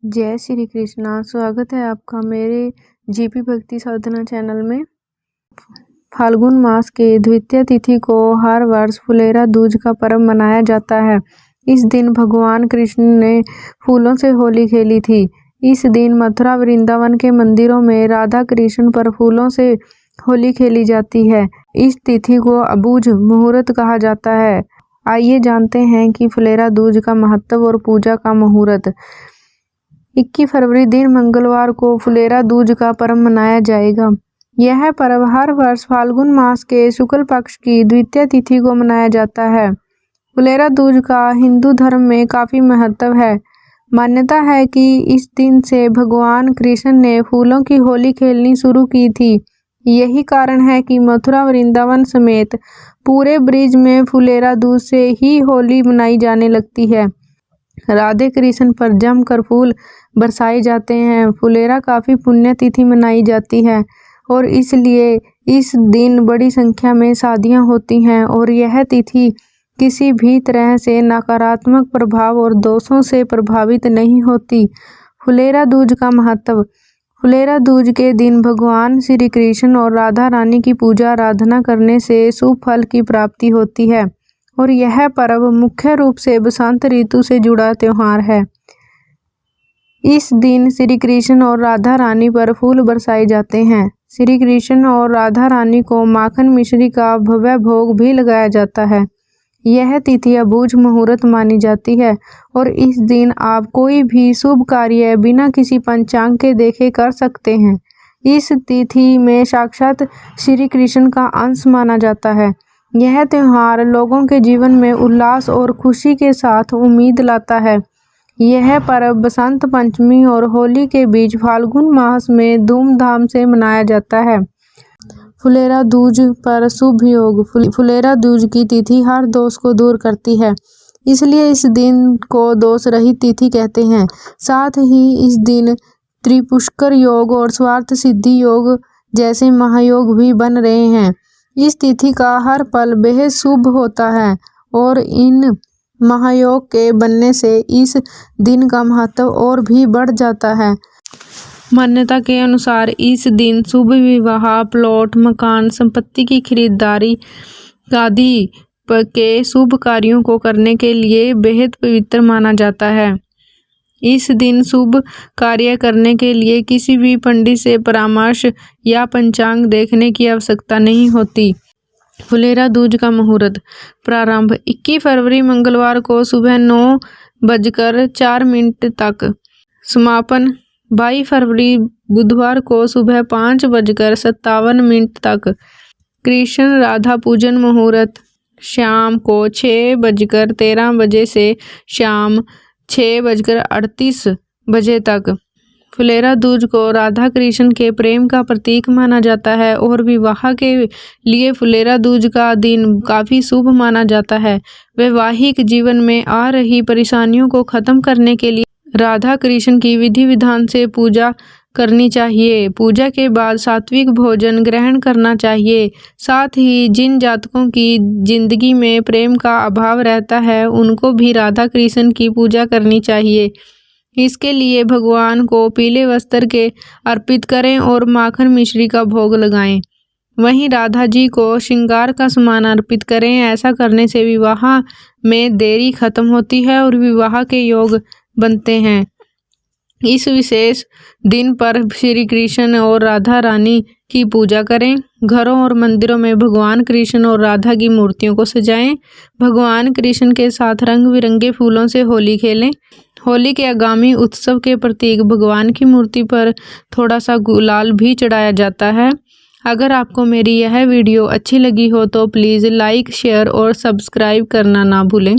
जय श्री कृष्णा। स्वागत है आपका मेरे जीपी भक्ति साधना चैनल में। फाल्गुन मास के द्वितीय तिथि को हर वर्ष फुलेरा दूज का पर्व मनाया जाता है। इस दिन भगवान कृष्ण ने फूलों से होली खेली थी। इस दिन मथुरा वृंदावन के मंदिरों में राधा कृष्ण पर फूलों से होली खेली जाती है। इस तिथि को अबूझ मुहूर्त कहा जाता है। आइए जानते हैं कि फुलेरा दूज का महत्व और पूजा का मुहूर्त। 21 फरवरी दिन मंगलवार को फुलेरा दूज का पर्व मनाया जाएगा। यह पर्व हर वर्ष फाल्गुन मास के शुक्ल पक्ष की द्वितीय तिथि को मनाया जाता है। फुलेरा दूज का हिंदू धर्म में काफी महत्व है। मान्यता है कि इस दिन से भगवान कृष्ण ने फूलों की होली खेलनी शुरू की थी। यही कारण है कि मथुरा वृंदावन समेत पूरे ब्रिज में फुलेरा दूज से ही होली मनाई जाने लगती है। राधे कृष्ण पर जमकर फूल बरसाए जाते हैं। फुलेरा काफी पुण्य तिथि मनाई जाती है और इसलिए इस दिन बड़ी संख्या में शादियां होती हैं और यह तिथि किसी भी तरह से नकारात्मक प्रभाव और दोषों से प्रभावित नहीं होती। फुलेरा दूज का महत्व। फुलेरा दूज के दिन भगवान श्री कृष्ण और राधा रानी की पूजा आराधना करने से शुभ फल की प्राप्ति होती है और यह पर्व मुख्य रूप से बसंत ऋतु से जुड़ा त्योहार है। इस दिन श्री कृष्ण और राधा रानी पर फूल बरसाए जाते हैं। श्री कृष्ण और राधा रानी को माखन मिश्री का भव्य भोग भी लगाया जाता है। यह तिथि अबूझ मुहूर्त मानी जाती है और इस दिन आप कोई भी शुभ कार्य बिना किसी पंचांग के देखे कर सकते हैं। इस तिथि में साक्षात श्री कृष्ण का अंश माना जाता है। यह त्योहार लोगों के जीवन में उल्लास और खुशी के साथ उम्मीद लाता है। यह पर्व बसंत पंचमी और होली के बीच फाल्गुन मास में धूमधाम से मनाया जाता है। फुलेरा दूज पर शुभ योग। फुलेरा दूज की तिथि हर दोष को दूर करती है, इसलिए इस दिन को दोष रहित तिथि कहते हैं। साथ ही इस दिन त्रिपुष्कर योग और स्वार्थ सिद्धि योग जैसे महायोग भी बन रहे हैं। इस तिथि का हर पल बेहद शुभ होता है और इन महायोग के बनने से इस दिन का महत्व और भी बढ़ जाता है। मान्यता के अनुसार इस दिन शुभ विवाह, प्लॉट, मकान, संपत्ति की खरीदारी आदि के शुभ कार्यों को करने के लिए बेहद पवित्र माना जाता है। इस दिन शुभ कार्य करने के लिए किसी भी पंडित से परामर्श या पंचांग देखने की आवश्यकता नहीं होती। फुलेरा दूज का मुहूर्त। प्रारंभ 21 फरवरी मंगलवार को सुबह 9:04 तक। समापन 22 फरवरी बुधवार को सुबह 5:57 तक। कृष्ण राधा पूजन मुहूर्त शाम को 6:13 से शाम 6:38 तक। फुलेरा दूज को राधा कृष्ण के प्रेम का प्रतीक माना जाता है और विवाह के लिए फुलेरा दूज का दिन काफी शुभ माना जाता है। वैवाहिक जीवन में आ रही परेशानियों को खत्म करने के लिए राधा कृष्ण की विधि विधान से पूजा करनी चाहिए। पूजा के बाद सात्विक भोजन ग्रहण करना चाहिए। साथ ही जिन जातकों की जिंदगी में प्रेम का अभाव रहता है उनको भी राधा कृष्ण की पूजा करनी चाहिए। इसके लिए भगवान को पीले वस्त्र के अर्पित करें और माखन मिश्री का भोग लगाएं। वहीं राधा जी को श्रृंगार का सामान अर्पित करें। ऐसा करने से विवाह में देरी खत्म होती है और विवाह के योग बनते हैं। इस विशेष दिन पर श्री कृष्ण और राधा रानी की पूजा करें। घरों और मंदिरों में भगवान कृष्ण और राधा की मूर्तियों को सजाएं। भगवान कृष्ण के साथ रंग बिरंगे फूलों से होली खेलें। होली के आगामी उत्सव के प्रतीक भगवान की मूर्ति पर थोड़ा सा गुलाल भी चढ़ाया जाता है। अगर आपको मेरी यह वीडियो अच्छी लगी हो तो प्लीज़ लाइक, शेयर और सब्सक्राइब करना ना भूलें।